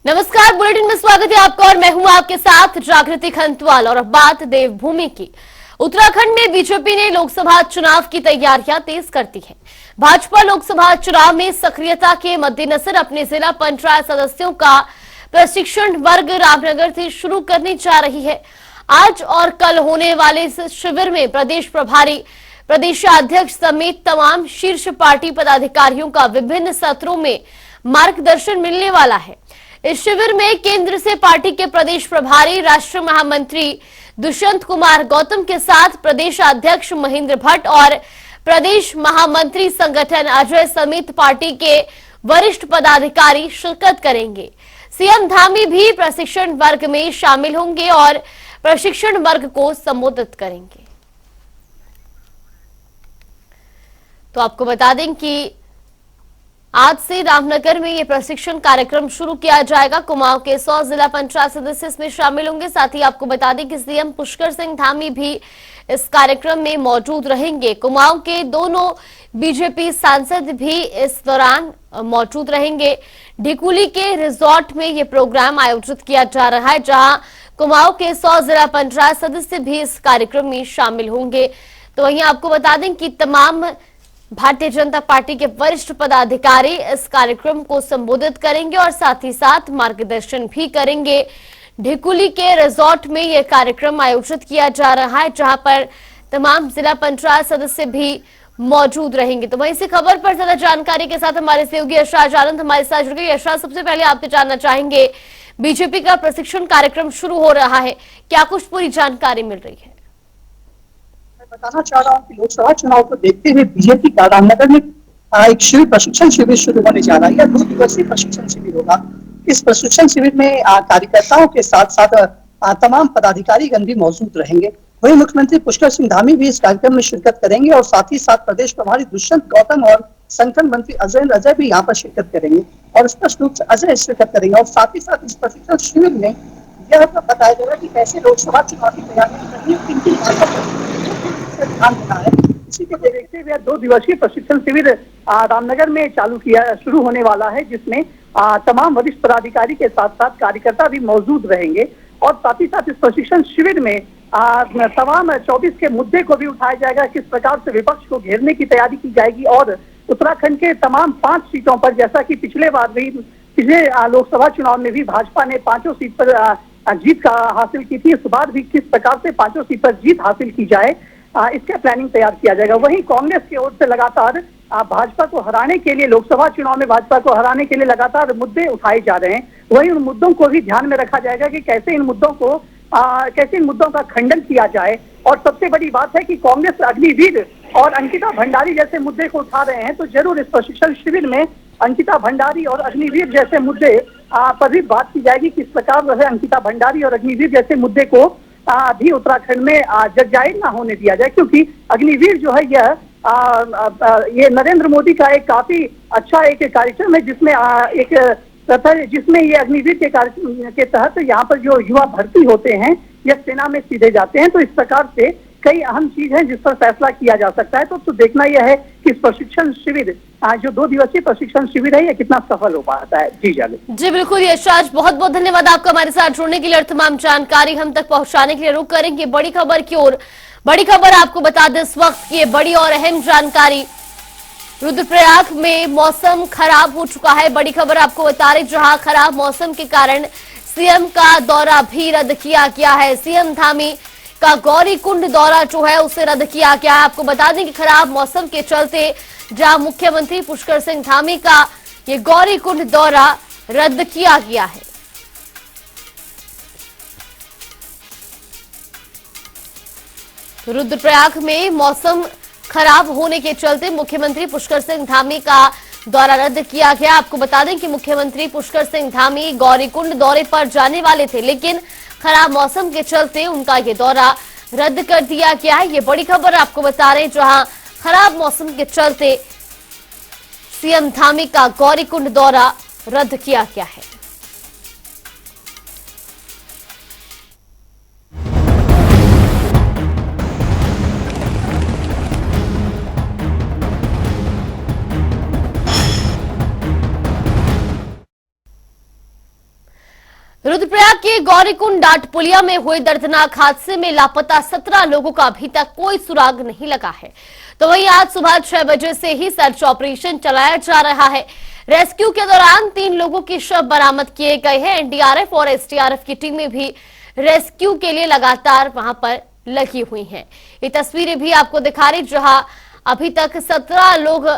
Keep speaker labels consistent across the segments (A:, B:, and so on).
A: नमस्कार, बुलेटिन में स्वागत है आपका और मैं हूं आपके साथ जागृति खंतवाल। और अब बात देवभूमि की। उत्तराखंड में बीजेपी ने लोकसभा चुनाव की तैयारियां तेज कर दी है। भाजपा लोकसभा चुनाव में सक्रियता के मद्देनजर अपने जिला पंचायत सदस्यों का प्रशिक्षण वर्ग रामनगर से शुरू करने जा रही है। आज और कल होने वाले इस शिविर में प्रदेश प्रभारी, प्रदेशाध्यक्ष समेत तमाम शीर्ष पार्टी पदाधिकारियों का विभिन्न सत्रों में मार्गदर्शन मिलने वाला है। इस शिविर में केंद्र से पार्टी के प्रदेश प्रभारी, राष्ट्रीय महामंत्री दुष्यंत कुमार गौतम के साथ प्रदेश अध्यक्ष महेंद्र भट्ट और प्रदेश महामंत्री संगठन अजय समेत पार्टी के वरिष्ठ पदाधिकारी शिरकत करेंगे। सीएम धामी भी प्रशिक्षण वर्ग में शामिल होंगे और प्रशिक्षण वर्ग को संबोधित करेंगे। तो आपको बता दें कि आज से रामनगर में ये प्रशिक्षण कार्यक्रम शुरू किया जाएगा। कुमाऊं के 100 जिला पंचायत सदस्य इसमें शामिल होंगे। साथ ही आपको बता दें कि सीएम पुष्कर सिंह धामी भी इस कार्यक्रम में मौजूद रहेंगे। कुमाऊं के दोनों बीजेपी सांसद भी इस दौरान मौजूद रहेंगे। ढिकुली के रिजॉर्ट में ये प्रोग्राम आयोजित किया जा रहा है, जहां कुमाऊं के 100 जिला पंचायत सदस्य भी इस कार्यक्रम में शामिल होंगे। तो वहीं आपको बता दें कि तमाम भारतीय जनता पार्टी के वरिष्ठ पदाधिकारी इस कार्यक्रम को संबोधित करेंगे और साथ ही साथ मार्गदर्शन भी करेंगे। ढिकुली के रिजॉर्ट में यह कार्यक्रम आयोजित किया जा रहा है, जहां पर तमाम जिला पंचायत सदस्य भी मौजूद रहेंगे। तो वहीं से खबर पर ज्यादा जानकारी के साथ हमारे सहयोगी यशराज आनंद हमारे साथ जुड़ गए। यशराज, सबसे पहले आपसे जानना चाहेंगे, बीजेपी का प्रशिक्षण कार्यक्रम शुरू हो रहा है, क्या कुछ पूरी जानकारी मिल रही है?
B: बताना चाह रहा हूँ कि लोकसभा चुनाव को देखते हुए बीजेपी का रामनगर में एक प्रशिक्षण शिविर शुरू होने जा रहा है। यह 2 दिवसीय प्रशिक्षण शिविर होगा। इस प्रशिक्षण शिविर में कार्यकर्ताओं के साथ साथ तमाम पदाधिकारीगण भी मौजूद रहेंगे। वहीं मुख्यमंत्री पुष्कर सिंह धामी भी इस कार्यक्रम में शिरकत करेंगे और साथ ही साथ प्रदेश प्रभारी दुष्यंत गौतम और संगठन मंत्री अजय भी यहाँ पर शिरकत करेंगे और स्पष्ट रूप से अजय शिरकत करेंगे। और साथ ही साथ इस प्रशिक्षण शिविर में यह बताया जाएगा कि कैसे लोकसभा चुनाव की तैयारी करनी है, किन किन बातों पर ध्यान देना है। इसी को देखते हुए 2 दिवसीय प्रशिक्षण शिविर रामनगर में शुरू होने वाला है, जिसमें तमाम वरिष्ठ पदाधिकारी के साथ साथ कार्यकर्ता भी मौजूद रहेंगे। और साथ ही साथ इस प्रशिक्षण शिविर में तमाम 24 के मुद्दे को भी उठाया जाएगा, किस प्रकार से विपक्ष को घेरने की तैयारी की जाएगी। और उत्तराखंड के तमाम 5 सीटों पर, जैसा कि पिछले लोकसभा चुनाव में भी भाजपा ने 5 सीट पर जीत हासिल की थी, इस बार भी किस प्रकार से 5 सीट पर जीत हासिल की जाए, इसका प्लानिंग तैयार किया जाएगा। वहीं कांग्रेस की ओर से लगातार भाजपा को हराने के लिए, लोकसभा चुनाव में भाजपा को हराने के लिए लगातार मुद्दे उठाए जा रहे हैं। वहीं उन मुद्दों को भी ध्यान में रखा जाएगा कि कैसे इन मुद्दों का खंडन किया जाए। और सबसे बड़ी बात है कि कांग्रेस अग्निवीर और अंकिता भंडारी जैसे मुद्दे को उठा रहे हैं, तो जरूर इस प्रशिक्षण शिविर में अंकिता भंडारी और अग्निवीर जैसे मुद्दे पर भी बात की जाएगी। किस प्रकार जो है अंकिता भंडारी और अग्निवीर जैसे मुद्दे को भी उत्तराखंड में जगजाहिर ना होने दिया जाए, क्योंकि अग्निवीर जो है ये नरेंद्र मोदी का एक काफी अच्छा एक कार्यक्रम है, जिसमें ये अग्निवीर के कार्यक्रम के तहत यहाँ पर जो युवा भर्ती होते हैं, ये सेना में सीधे जाते हैं। तो इस प्रकार से कई अहम चीज है जिस पर फैसला किया जा सकता है। तो देखना यह है कि इस प्रशिक्षण शिविर, जो 2 दिवसीय प्रशिक्षण शिविर है, ये कितना सफल हो पाता है। जी
A: बिल्कुल यशराज, बहुत बहुत धन्यवाद आपका हमारे साथ जुड़ने के लिए और तमाम जानकारी हम तक पहुंचाने के लिए। रुक करेंगे बड़ी खबर की ओर। बड़ी खबर आपको बता दें इस वक्त की बड़ी और अहम जानकारी, रुद्रप्रयाग में मौसम खराब हो चुका है। बड़ी खबर आपको बता रहे, जहां खराब मौसम के कारण सीएम का दौरा भी रद्द किया गया है। सीएम धामी का गौरी कुंड दौरा जो है उसे रद्द किया गया है। आपको बता दें कि खराब मौसम के चलते जहां मुख्यमंत्री पुष्कर सिंह धामी का ये गौरी कुंड दौरा रद्द किया गया है। तो रुद्रप्रयाग में मौसम खराब होने के चलते मुख्यमंत्री पुष्कर सिंह धामी का दौरा रद्द किया गया। आपको बता दें कि मुख्यमंत्री पुष्कर सिंह धामी गौरीकुंड दौरे पर जाने वाले थे, लेकिन खराब मौसम के चलते उनका ये दौरा रद्द कर दिया गया है। ये बड़ी खबर आपको बता रहे हैं, जहां खराब मौसम के चलते सीएम धामी का गौरीकुंड दौरा रद्द किया गया है। रुद्रप्रयाग के गौरीकुंड डाटपुलिया में हुए दर्दनाक हादसे में लापता 17 लोगों का अभी तक कोई सुराग नहीं लगा है। तो वहीं आज सुबह 6 बजे से ही सर्च ऑपरेशन चलाया जा रहा है। रेस्क्यू के दौरान 3 लोगों के शव बरामद किए गए हैं। एनडीआरएफ और एसडीआरएफ की टीमें भी रेस्क्यू के लिए लगातार वहां पर लगी हुई हैं। ये तस्वीरें भी आपको दिखा रही, जहां अभी तक 17 लोग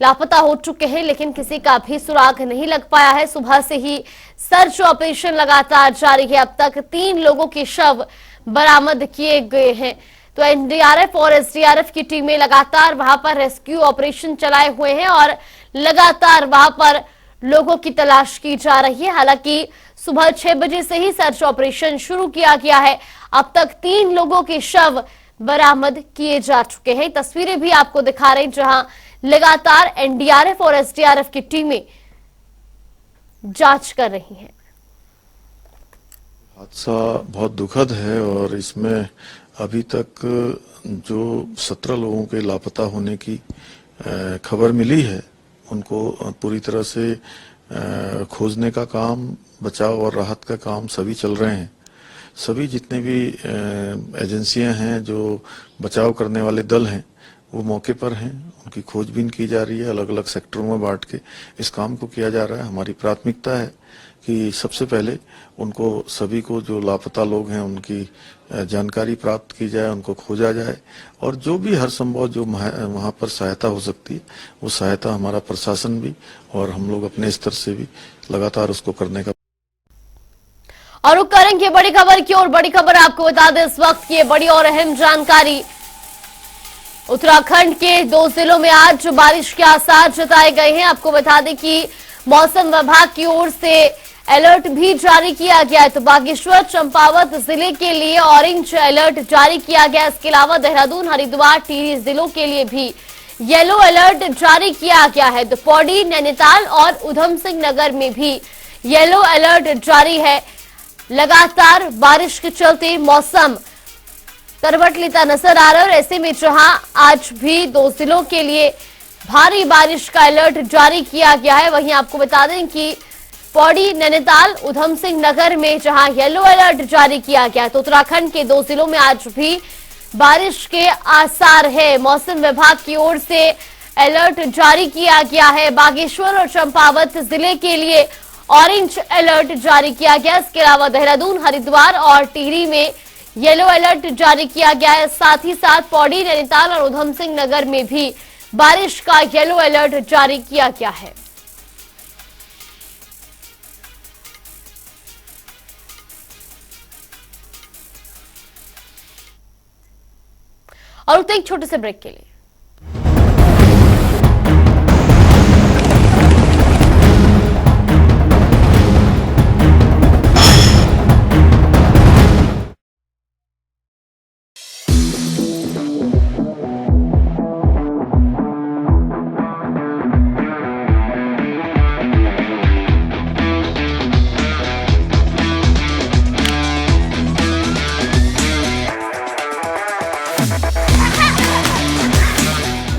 A: लापता हो चुके हैं, लेकिन किसी का भी सुराग नहीं लग पाया है। सुबह से ही सर्च ऑपरेशन लगातार जारी है। अब तक 3 लोगों के शव बरामद किए गए हैं। तो एनडीआरएफ और एसडीआरएफ की टीमें लगातार वहां पर रेस्क्यू ऑपरेशन चलाए हुए हैं और लगातार वहां पर लोगों की तलाश की जा रही है। हालांकि सुबह 6 बजे से ही सर्च ऑपरेशन शुरू किया गया है। अब तक 3 लोगों के शव बरामद किए जा चुके हैं। तस्वीरें भी आपको दिखा रहे हैं, जहां लगातार एनडीआरएफ और एसडीआरएफ की टीमें जांच कर रही हैं।
C: हादसा बहुत दुखद है और इसमें अभी तक जो 17 लोगों के लापता होने की खबर मिली है, उनको पूरी तरह से खोजने का काम, बचाव और राहत का काम सभी चल रहे हैं। सभी जितने भी एजेंसियां हैं, जो बचाव करने वाले दल हैं, वो मौके पर हैं। उनकी खोजबीन की जा रही है। अलग अलग सेक्टरों में बांट के इस काम को किया जा रहा है। हमारी प्राथमिकता है कि सबसे पहले उनको, सभी को जो लापता लोग हैं, उनकी जानकारी प्राप्त की जाए, उनको खोजा जाए और जो भी हर संभव जो वहां पर सहायता हो सकती है, वो सहायता हमारा प्रशासन भी और हम लोग अपने स्तर से भी लगातार उसको करने का।
A: और रुक करेंगे बड़ी खबर की ओर। बड़ी खबर आपको बता दें, इस वक्त की बड़ी और अहम जानकारी। उत्तराखंड के 2 जिलों में आज बारिश के आसार जताए गए हैं। आपको बता दें कि मौसम विभाग की ओर से अलर्ट भी जारी किया गया है। तो बागेश्वर, चंपावत जिले के लिए ऑरेंज अलर्ट जारी किया गया। इसके अलावा देहरादून, हरिद्वार, टिहरी जिलों के लिए भी येलो अलर्ट जारी किया गया है। तो पौड़ी, नैनीताल और उधम सिंह नगर में भी येलो अलर्ट जारी है। लगातार बारिश के चलते मौसम करवट लेता नजर आ रहा है और ऐसे में जहां आज भी 2 जिलों के लिए भारी बारिश का अलर्ट जारी किया गया है, वहीं आपको बता दें कि पौड़ी, नैनीताल, उधम सिंह नगर में जहां येलो अलर्ट जारी किया गया है। तो उत्तराखंड के 2 जिलों में आज भी बारिश के आसार है। मौसम विभाग की ओर से अलर्ट जारी किया गया है। बागेश्वर और चंपावत जिले के लिए ऑरेंज अलर्ट जारी किया गया। इसके अलावा देहरादून, हरिद्वार और टिहरी में येलो अलर्ट जारी किया गया है। साथ ही साथ पौड़ी, नैनीताल और उधम सिंह नगर में भी बारिश का येलो अलर्ट जारी किया गया है। और उठते एक छोटे से ब्रेक के लिए।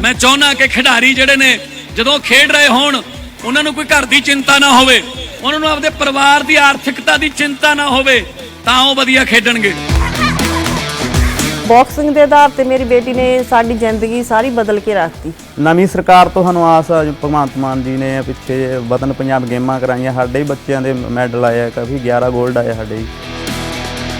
D: मैं चाहना कि खिडारी ਜਿਹੜੇ ਨੇ ਜਦੋਂ ਖੇਡ ਰਹੇ ਹੋਣ, ਉਹਨਾਂ ਨੂੰ ਕੋਈ ਘਰ ਦੀ ਚਿੰਤਾ ਨਾ ਹੋਵੇ, ਉਹਨਾਂ ਨੂੰ ਆਪਣੇ ਪਰਿਵਾਰ ਦੀ ਆਰਥਿਕਤਾ ਦੀ ਚਿੰਤਾ ਨਾ ਹੋਵੇ, ਤਾਂ ਉਹ ਵਧੀਆ ਖੇਡਣਗੇ।
E: ਬਾਕਸਿੰਗ ਦੇ ਆਧਾਰ ਤੇ ਮੇਰੀ ਬੇਟੀ ਨੇ ਸਾਡੀ ਜ਼ਿੰਦਗੀ ਸਾਰੀ ਬਦਲ ਕੇ ਰੱਖਤੀ।
F: ਨਵੀਂ ਸਰਕਾਰ ਤੋਂ ਸਾਨੂੰ ਆਸ ਆ, ਭਗਵੰਤ ਮਾਨ ਜੀ ਨੇ ਪਿੱਛੇ ਵਤਨ ਪੰਜਾਬ ਗੇਮਾਂ ਕਰਾਈਆਂ, ਸਾਡੇ ਹੀ ਬੱਚਿਆਂ ਦੇ ਮੈਡਲ ਆਏ ਆ, ਕਾਫੀ 11 ਗੋਲਡ ਆਏ ਸਾਡੇ ਹੀ।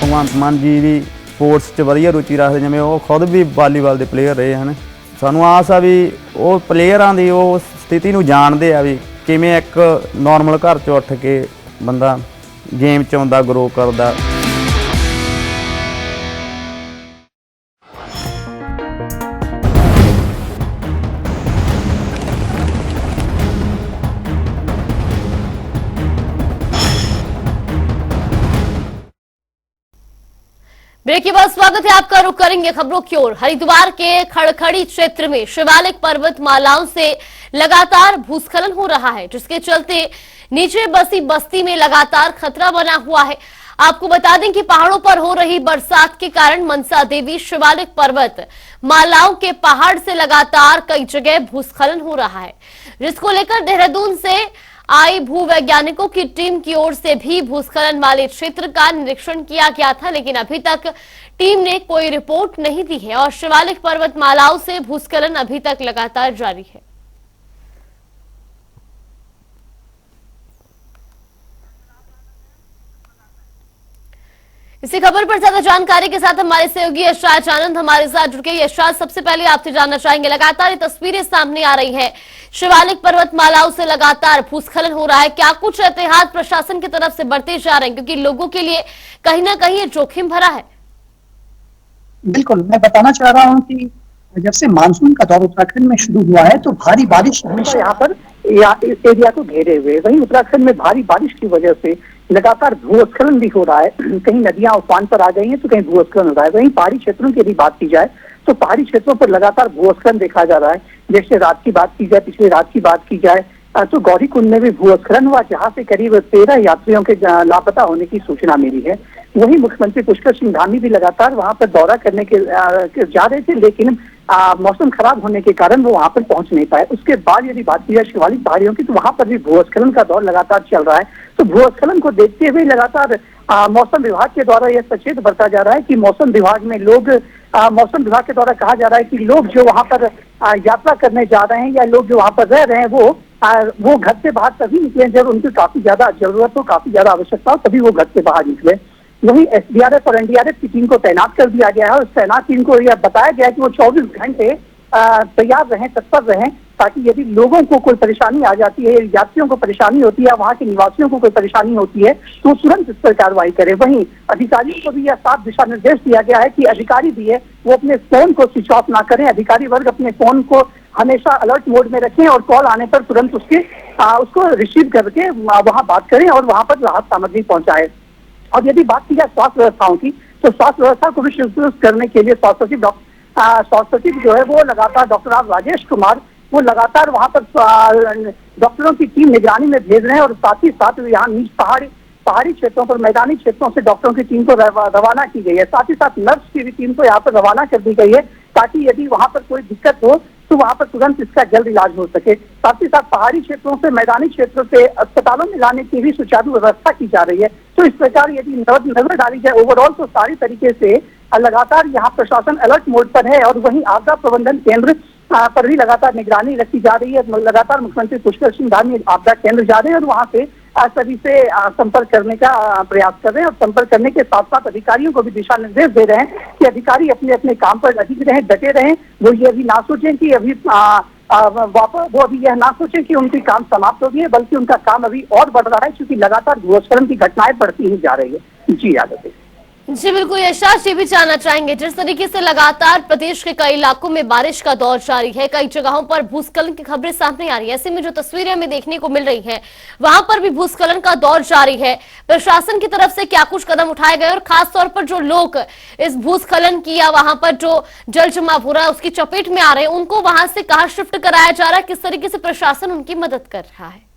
F: ਭਗਵੰਤ ਮਾਨ ਜੀ ਵੀ ਸਪੋਰਟਸ 'ਚ ਵਧੀਆ ਰੁਚੀ ਰੱਖਦੇ, ਜਿਵੇਂ ਉਹ ਖੁਦ ਵੀ ਵਾਲੀਬਾਲ ਦੇ ਪਲੇਅਰ ਰਹੇ ਹਨ। ਸਾਨੂੰ ਆਸ ਆ ਵੀ ਉਹ ਪਲੇਅਰਾਂ ਦੀ ਉਹ ਸਥਿਤੀ ਨੂੰ ਜਾਣਦੇ ਆ ਵੀ ਕਿਵੇਂ ਇੱਕ ਨੋਰਮਲ ਘਰ 'ਚੋਂ ਉੱਠ ਕੇ ਬੰਦਾ ਗੇਮ 'ਚ ਆਉਂਦਾ, ਗਰੋ ਕਰਦਾ।
A: ब्रेक के बाद स्वागत है आपका। रुख करेंगे खबरों की ओर। हरिद्वार के खड़खड़ी क्षेत्र में शिवालिक पर्वत मालाओं से लगातार भूस्खलन हो रहा है, जिसके चलते नीचे बसी बस्ती में लगातार खतरा बना हुआ है। आपको बता दें कि पहाड़ों पर हो रही बरसात के कारण मनसा देवी शिवालिक पर्वत मालाओं के पहाड़ से लगातार कई जगह भूस्खलन हो रहा है, जिसको लेकर देहरादून से आई भूवैज्ञानिकों की टीम की ओर से भी भूस्खलन वाले क्षेत्र का निरीक्षण किया गया था, लेकिन अभी तक टीम ने कोई रिपोर्ट नहीं दी है और शिवालिक पर्वतमालाओं से भूस्खलन अभी तक लगातार जारी है। इसी खबर पर ज्यादा जानकारी के साथ हमारे सहयोगी यशराज आनंद हमारे साथ जुड़ गए। यशराज, सबसे पहले आपसे जानना चाहेंगे, लगातार ये तस्वीरें सामने आ रही हैं, शिवालिक पर्वतमालाओं से लगातार भूस्खलन हो रहा है, क्या कुछ एहतियात प्रशासन की तरफ से बरते जा रहे हैं, क्योंकि लोगों के लिए कहीं ना कहीं ये जोखिम भरा है?
B: बिल्कुल, मैं बताना चाह रहा हूँ कि जब से मानसून का दौर उत्तराखंड में शुरू हुआ है तो भारी बारिश हमेशा यहाँ पर इस एरिया को घेरे हुए। वहीं उत्तराखंड में भारी बारिश की वजह से लगातार भूस्खलन भी हो रहा है। कहीं नदियां उफान पर आ गई हैं तो कहीं भूस्खलन हो रहा है। वहीं पहाड़ी क्षेत्रों की यदि बात की जाए तो पहाड़ी क्षेत्रों पर लगातार भूस्खलन देखा जा रहा है। जैसे रात की बात की जाए, पिछली रात की बात की जाए तो गौरीकुंड में भी भूस्खलन हुआ, जहां से करीब 13 यात्रियों के लापता होने की सूचना मिली है। वहीं मुख्यमंत्री पुष्कर सिंह धामी भी लगातार वहां पर दौरा करने के जा रहे थे, लेकिन मौसम खराब होने के कारण वो वहां पर पहुंच नहीं पाए। उसके बाद यदि बात की जाए शिवालिक पहाड़ियों की तो वहां पर भी भूस्खलन का दौर लगातार चल रहा है। तो भूस्खलन को देखते हुए लगातार मौसम विभाग के द्वारा यह सचेत बरता जा रहा है कि मौसम विभाग मौसम विभाग के द्वारा कहा जा रहा है कि लोग जो वहां पर यात्रा करने जा रहे हैं या लोग जो वहां पर रह रहे हैं वो घर से बाहर तभी निकले जब उनकी काफी ज्यादा जरूरत हो, काफी ज्यादा आवश्यकता हो, तभी वो घर से बाहर निकले। वहीं एसडीआरएफ और एनडीआरएफ की टीम को तैनात कर दिया गया है और तैनात टीम को यह बताया गया है कि वो 24 घंटे तैयार रहें, तत्पर रहें, ताकि यदि लोगों को कोई परेशानी आ जाती है, यात्रियों को परेशानी होती है, वहां के निवासियों को कोई परेशानी होती है तो तुरंत इस पर कार्रवाई करें। वहीं अधिकारियों को भी यह साफ दिशा निर्देश दिया गया है कि अधिकारी भी है वो अपने फोन को स्विच ऑफ ना करें। अधिकारी वर्ग अपने फोन को हमेशा अलर्ट मोड में रखें और कॉल आने पर तुरंत उसको रिसीव करके वहां बात करें और वहां पर राहत सामग्री पहुंचाएं। और यदि बात की जाए स्वास्थ्य व्यवस्थाओं की तो स्वास्थ्य व्यवस्था को भी सुदृढ़ करने के लिए स्वास्थ्य सचिव जो है वो लगातार डॉक्टर राजेश कुमार वो लगातार वहां पर डॉक्टरों की टीम निगरानी में भेज रहे हैं और साथ ही साथ यहाँ पहाड़ी क्षेत्रों पर मैदानी क्षेत्रों से डॉक्टरों की टीम को रवाना की गई है। साथ ही साथ नर्स की भी टीम को यहाँ पर रवाना कर दी गई है ताकि यदि वहां पर कोई दिक्कत हो तो वहां पर तुरंत इसका जल्द इलाज हो सके। साथ ही साथ पहाड़ी क्षेत्रों से मैदानी क्षेत्रों से अस्पतालों में लाने की भी सुचारू व्यवस्था की जा रही है। तो इस प्रकार यदि नजर डाली जाए ओवरऑल तो सारी तरीके से लगातार यहाँ प्रशासन अलर्ट मोड पर है और वहीं आपदा प्रबंधन केंद्र पर भी लगातार निगरानी रखी जा रही है। लगातार मुख्यमंत्री पुष्कर सिंह धामी आपदा केंद्र जा रहे हैं और वहां से सभी से संपर्क करने का प्रयास कर रहे हैं और संपर्क करने के साथ साथ अधिकारियों को भी दिशा निर्देश दे रहे हैं कि अधिकारी अपने अपने काम पर अडिग रहें, डटे रहें। वो ये अभी ना सोचें कि अभी वो अभी यह ना सोचें कि उनकी काम समाप्त हो गई है, बल्कि उनका काम अभी और बढ़ रहा है क्योंकि लगातार भूस्खलन की घटनाएं बढ़ती ही जा रही है। जी यादव
A: जी बिल्कुल यशराज, ये भी जानना चाहेंगे जिस तरीके से लगातार प्रदेश के कई इलाकों में बारिश का दौर जारी है, कई जगहों पर भूस्खलन की खबरें सामने आ रही है, ऐसे में जो तस्वीरें हमें देखने को मिल रही हैं वहां पर भी भूस्खलन का दौर जारी है। प्रशासन की तरफ से क्या कुछ कदम उठाए गए और खास तौर पर जो लोग इस भूस्खलन की या वहां पर जो जल जमाव हो रहा है उसकी चपेट में आ रहे हैं उनको वहां से कहाँ शिफ्ट कराया जा रहा है, किस तरीके से प्रशासन उनकी मदद कर रहा है?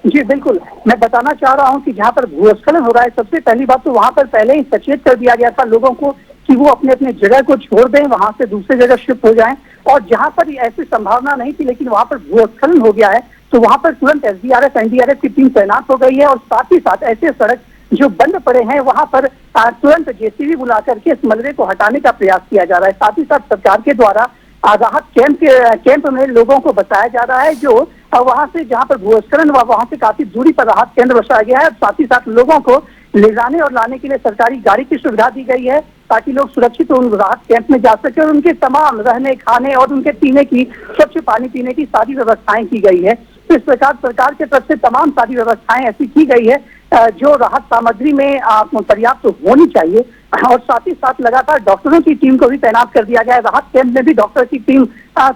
B: जी बिल्कुल, मैं बताना चाह रहा हूं कि जहां पर भूस्खलन हो रहा है सबसे पहली बात तो वहां पर पहले ही सचेत कर दिया गया था लोगों को कि वो अपने अपने जगह को छोड़ दें, वहां से दूसरी जगह शिफ्ट हो जाएं। और जहां पर ऐसी संभावना नहीं थी लेकिन वहां पर भूस्खलन हो गया है तो वहां पर तुरंत एसडीआरएफ एनडीआरएफ की टीम तैनात हो गई है और साथ ही साथ ऐसे सड़क जो बंद पड़े हैं वहां पर तुरंत जेसीबी बुला करके इस मलबे को हटाने का प्रयास किया जा रहा है। साथ ही साथ सरकार के द्वारा राहत कैंप में लोगों को बताया जा रहा है जो वहां से जहां पर भूस्खलन हुआ वहां से काफी दूरी पर राहत केंद्र बसाया गया है। साथ ही साथ लोगों को ले जाने और लाने के लिए सरकारी गाड़ी की सुविधा दी गई है ताकि लोग सुरक्षित उन राहत कैंप में जा सके और उनके तमाम रहने खाने और उनके पीने की स्वच्छ पानी पीने की सारी व्यवस्थाएं की गई है। तो इस प्रकार सरकार की तरफ से तमाम सारी व्यवस्थाएं ऐसी की गई है जो राहत सामग्री में पर्याप्त होनी चाहिए। और साथ ही साथ लगातार डॉक्टरों की टीम को भी तैनात कर दिया गया है। राहत कैंप में भी डॉक्टर की टीम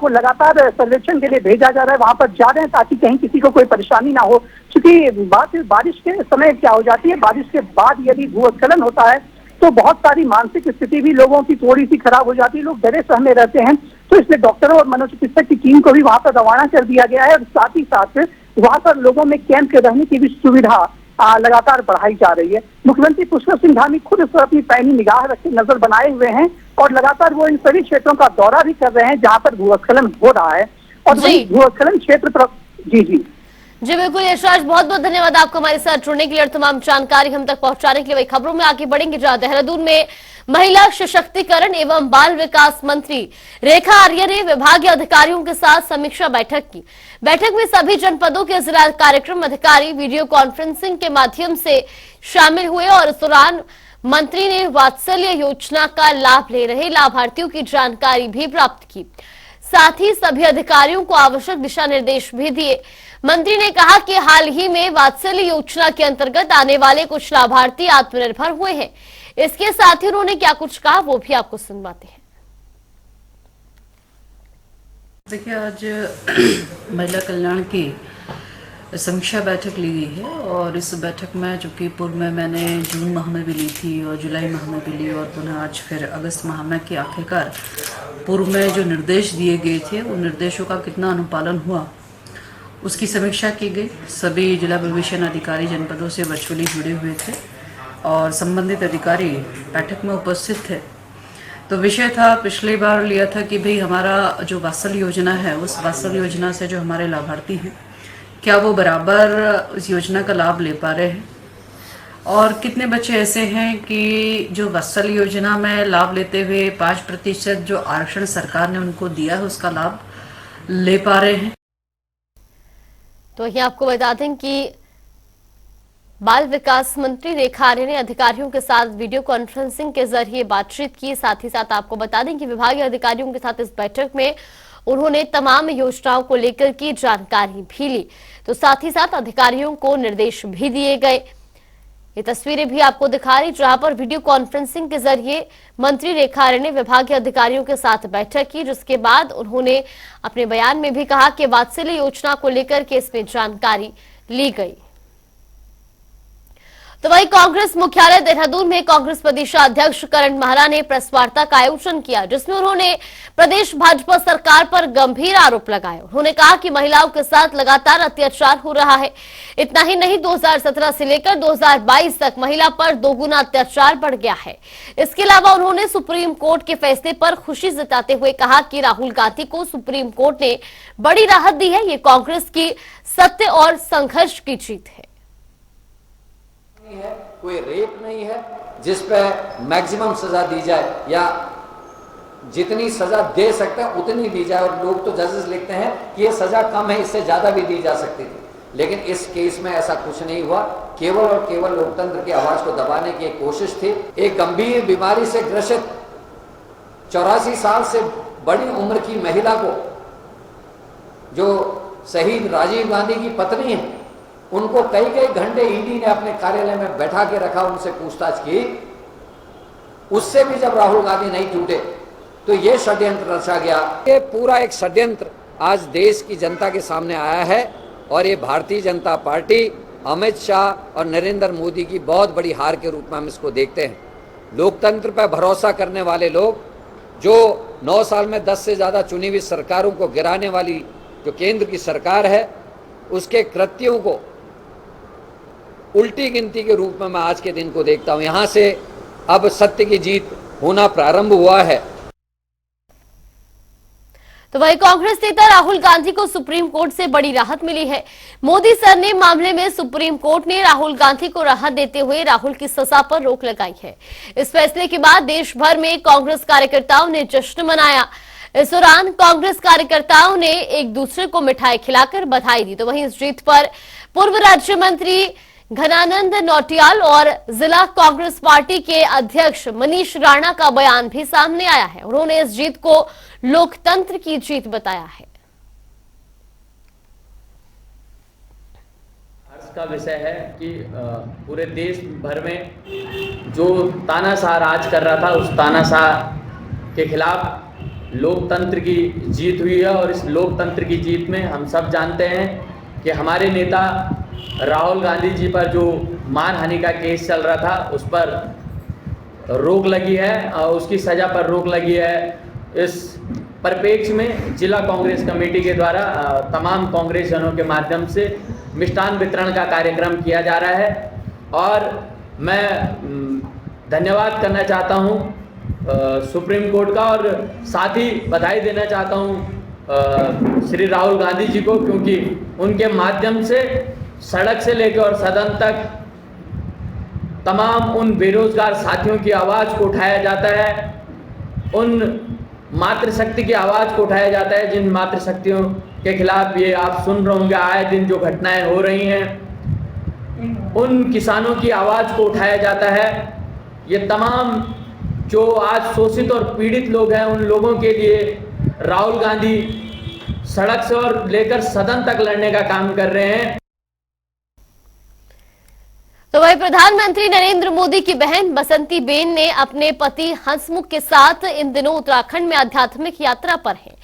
B: को लगातार सर्वेक्षण के लिए भेजा जा रहा है, वहां पर जा रहे हैं ताकि कहीं किसी को कोई परेशानी ना हो। क्योंकि बारिश के समय क्या हो जाती है, बारिश के बाद यदि भूस्खलन होता है तो बहुत सारी मानसिक स्थिति भी लोगों की थोड़ी सी खराब हो जाती है, लोग डरे सहमे रहते हैं। तो इसलिए डॉक्टरों और मनोचिकित्सक की टीम को भी वहां पर रवाना कर दिया गया है और साथ ही साथ वहां पर लोगों में कैंप के रहने की भी सुविधा लगातार बढ़ाई जा रही है। मुख्यमंत्री पुष्कर सिंह धामी खुद इस पर अपनी पैनी निगाह रखे नजर बनाए हुए हैं और लगातार वो इन सभी क्षेत्रों का दौरा भी कर रहे हैं जहां पर भूस्खलन हो रहा है। और वही भूस्खलन क्षेत्र पर जी
A: जी बिल्कुल यशराज, बहुत बहुत धन्यवाद आपको हमारे साथ जुड़ने के लिए और तमाम जानकारी हम तक पहुंचाने के लिए। वही खबरों में आगे बढ़ेंगे जहां देहरादून में महिला सशक्तिकरण एवं बाल विकास मंत्री रेखा आर्य ने विभागीय अधिकारियों के साथ समीक्षा बैठक की। बैठक में सभी जनपदों के जिला कार्यक्रम अधिकारी वीडियो कॉन्फ्रेंसिंग के माध्यम से शामिल हुए और इस दौरान मंत्री ने वात्सल्य योजना का लाभ ले रहे लाभार्थियों की जानकारी भी प्राप्त की। साथ ही सभी अधिकारियों को आवश्यक दिशा निर्देश भी दिए। मंत्री ने कहा कि हाल ही में वात्सल्य योजना के अंतर्गत आने वाले कुछ लाभार्थी आत्मनिर्भर हुए हैं। इसके साथ ही उन्होंने क्या कुछ कहा वो भी आपको सुनवाते हैं।
G: देखिए, आज महिला कल्याण की समीक्षा बैठक ली गई है और इस बैठक में चूँकि पूर्व में मैंने जून माह में भी ली थी और जुलाई माह में भी ली और पुनः आज फिर अगस्त माह में के आखिरकार पूर्व में जो निर्देश दिए गए थे उन निर्देशों का कितना अनुपालन हुआ उसकी समीक्षा की गई। सभी जिला प्रशासन अधिकारी जनपदों से वर्चुअली जुड़े हुए थे और संबंधित अधिकारी बैठक में उपस्थित थे। तो विषय था, पिछली बार लिया था कि भाई हमारा जो वात्सल्य योजना है उस वात्सल्य योजना से जो हमारे लाभार्थी हैं क्या वो बराबर उस योजना का लाभ ले पा रहे हैं और कितने बच्चे ऐसे हैं कि जो वात्सल्य योजना में लाभ लेते हुए 5% जो आरक्षण सरकार ने उनको दिया है उसका लाभ ले पा रहे हैं।
A: तो ये आपको बता दें कि बाल विकास मंत्री रेखा आर्य ने अधिकारियों के साथ वीडियो कॉन्फ्रेंसिंग के जरिए बातचीत की। साथ ही साथ आपको बता दें कि विभागीय अधिकारियों के साथ इस बैठक में उन्होंने तमाम योजनाओं को लेकर की जानकारी भी ली। तो साथ ही साथ अधिकारियों को निर्देश भी दिए गए। ये तस्वीरें भी आपको दिखा रही जहां पर वीडियो कॉन्फ्रेंसिंग के जरिए मंत्री रेखा आर्य ने विभागीय अधिकारियों के साथ बैठक की, जिसके बाद उन्होंने अपने बयान में भी कहा कि वात्सल्य योजना को लेकर के इसमें जानकारी ली गई। तो वही कांग्रेस मुख्यालय देहरादून में कांग्रेस प्रदेशाध्यक्ष करण माहरा ने प्रेस वार्ता का आयोजन किया, जिसमें उन्होंने प्रदेश भाजपा सरकार पर गंभीर आरोप लगाए। उन्होंने कहा कि महिलाओं के साथ लगातार अत्याचार हो रहा है। इतना ही नहीं, 2017 से लेकर 2022 तक महिला पर दोगुना अत्याचार बढ़ गया है। इसके अलावा उन्होंने सुप्रीम कोर्ट के फैसले पर खुशी जताते हुए कहा कि राहुल गांधी को सुप्रीम कोर्ट ने बड़ी राहत दी है। ये कांग्रेस की सत्य और संघर्ष की जीत है।
H: है, कोई रेप नहीं है जिस पे मैक्सिमम सजा दी जाए या जितनी सजा दे सकते हैं उतनी दी जाए। और लोग तो जजेस लिखते हैं कि ये सजा कम है, इससे ज्यादा भी दी जा सकती थी, लेकिन इस केस में ऐसा कुछ नहीं हुआ। केवल और केवल लोकतंत्र की आवाज को दबाने की एक कोशिश थी। एक गंभीर बीमारी से ग्रसित 84 साल से बड़ी उम्र की महिला को, जो शहीद राजीव गांधी की पत्नी है, उनको कई घंटे ईडी ने अपने कार्यालय में बैठा के रखा, उनसे पूछताछ की। उससे भी जब राहुल गांधी नहीं टूटे तो ये षड्यंत्र रचा गया। ये पूरा एक षड्यंत्र आज देश की जनता के सामने आया है और ये भारतीय जनता पार्टी, अमित शाह और नरेंद्र मोदी की बहुत बड़ी हार के रूप में हम इसको देखते हैं। लोकतंत्र पर भरोसा करने वाले लोग, जो 9 साल में 10 से ज्यादा चुनी हुई सरकारों को गिराने वाली जो केंद्र की सरकार है, उसके कृत्यों को उल्टी गिनती के रूप में मैं आज के दिन को देखता हूं। यहां से अब सत्य की जीत होना प्रारंभ हुआ है।
A: तो वही कांग्रेस नेता राहुल गांधी को सुप्रीम कोर्ट से बड़ी राहत मिली है। मोदी सर ने मामले में सुप्रीम कोर्ट ने राहुल गांधी को राहत देते हुए राहुल की सजा पर रोक लगाई है। इस फैसले के बाद देश भर में कांग्रेस कार्यकर्ताओं ने जश्न मनाया। इस दौरान कांग्रेस कार्यकर्ताओं ने एक दूसरे को मिठाई खिलाकर बधाई दी। तो वहीं इस जीत पर पूर्व राज्य मंत्री घनानंद नौटियाल और जिला कांग्रेस पार्टी के अध्यक्ष मनीष राणा का बयान भी सामने आया है। उन्होंने इस जीत को लोकतंत्र की जीत बताया है।
I: हर्ष का विषय है कि पूरे देश भर में जो तानाशाह राज कर रहा था, उस तानाशाह के खिलाफ लोकतंत्र की जीत हुई है। और इस लोकतंत्र की जीत में हम सब जानते हैं कि हमारे नेता राहुल गांधी जी पर जो मानहानि का केस चल रहा था उस पर रोक लगी है और उसकी सजा पर रोक लगी है। इस परिप्रेक्ष्य में जिला कांग्रेस कमेटी के द्वारा तमाम कांग्रेसजनों के माध्यम से मिष्ठान वितरण का कार्यक्रम किया जा रहा है। और मैं धन्यवाद करना चाहता हूं सुप्रीम कोर्ट का और साथ ही बधाई देना चाहता हूं श्री राहुल गांधी जी को, क्योंकि उनके माध्यम से सड़क से लेकर और सदन तक तमाम उन बेरोजगार साथियों की आवाज़ को उठाया जाता है, उन मातृशक्ति की आवाज़ को उठाया जाता है जिन मातृशक्तियों के खिलाफ ये आप सुन रहे होंगे आए दिन जो घटनाएं हो रही हैं, उन किसानों की आवाज़ को उठाया जाता है। ये तमाम जो आज शोषित और पीड़ित लोग हैं उन लोगों के लिए राहुल गांधी सड़क से और लेकर सदन तक लड़ने का काम कर रहे हैं।
A: तो वही प्रधानमंत्री नरेंद्र मोदी की बहन बसंती बेन ने अपने पति हंसमुख के साथ इन दिनों उत्तराखंड में आध्यात्मिक यात्रा पर हैं।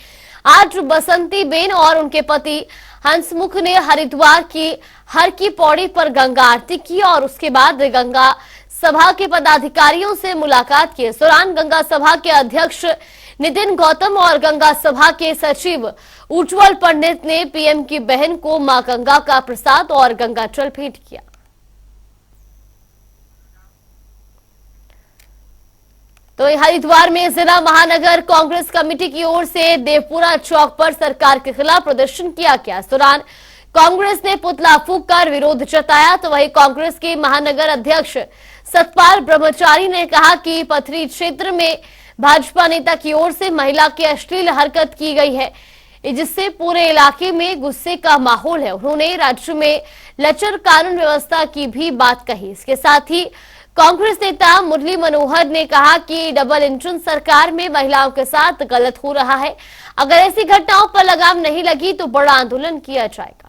A: आज बसंती बेन और उनके पति हंसमुख ने हरिद्वार की हर की पौड़ी पर गंगा आरती की और उसके बाद गंगा सभा के पदाधिकारियों से मुलाकात की। इस दौरान गंगा सभा के अध्यक्ष नितिन गौतम और गंगा सभा के सचिव उज्जवल पंडित ने पीएम की बहन को मां गंगा का प्रसाद और गंगा जल भेंट किया। तो हरिद्वार में जिला महानगर कांग्रेस कमेटी की ओर से देवपुरा चौक पर सरकार के खिलाफ प्रदर्शन किया गया। इस दौरान कांग्रेस ने पुतला फूंककर विरोध जताया। तो वही कांग्रेस के महानगर अध्यक्ष सतपाल ब्रह्मचारी ने कहा कि पथरी क्षेत्र में भाजपा नेता की ओर से महिला की अश्लील हरकत की गई है, जिससे पूरे इलाके में गुस्से का माहौल है। उन्होंने राज्य में लचर कानून व्यवस्था की भी बात कही। इसके साथ ही कांग्रेस नेता मुरली मनोहर ने कहा कि डबल इंजन सरकार में महिलाओं के साथ गलत हो रहा है। अगर ऐसी घटनाओं पर लगाम नहीं लगी तो बड़ा आंदोलन किया जाएगा।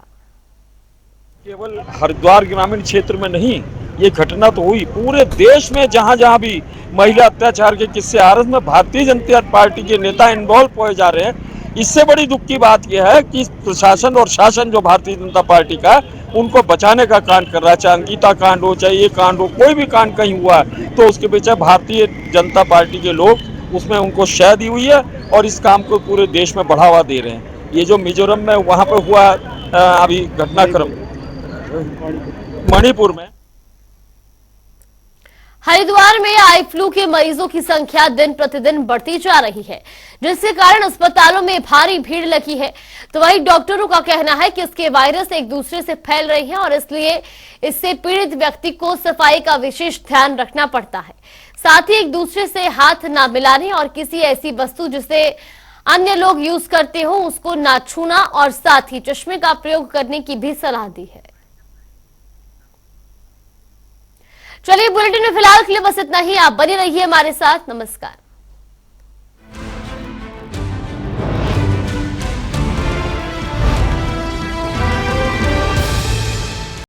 J: केवल हरिद्वार ग्रामीण क्षेत्र में नहीं, ये घटना तो हुई पूरे देश में, जहां जहां भी महिला अत्याचार के किस्से आ रहे हैं, उसमें भारतीय जनता पार्टी के नेता इन्वॉल्व होए जा रहे हैं। इससे बड़ी दुख की बात यह है कि प्रशासन और शासन जो भारतीय जनता पार्टी का उनको बचाने का कांड कर रहा है। चाहे अंकिता कांड हो, चाहे ये कांड हो, कोई भी कांड कहीं हुआ तो उसके पीछे भारतीय जनता पार्टी के लोग उसमें उनको शह दी हुई है और इस काम को पूरे देश में बढ़ावा दे रहे हैं। ये जो मिजोरम में वहाँ पर हुआ अभी घटनाक्रम मणिपुर में,
A: हरिद्वार में आई फ्लू के मरीजों की संख्या दिन प्रतिदिन बढ़ती जा रही है, जिसके कारण अस्पतालों में भारी भीड़ लगी है। तो वही डॉक्टरों का कहना है कि इसके वायरस एक दूसरे से फैल रहे हैं और इसलिए इससे पीड़ित व्यक्ति को सफाई का विशेष ध्यान रखना पड़ता है। साथ ही एक दूसरे से हाथ ना मिलाने और किसी ऐसी वस्तु जिसे अन्य लोग यूज करते हो उसको ना छूना और साथ ही चश्मे का प्रयोग करने की भी सलाह दी है। चलिए बुलेटिन में फिलहाल के लिए बस इतना ही। आप बने रहिए हमारे साथ। नमस्कार।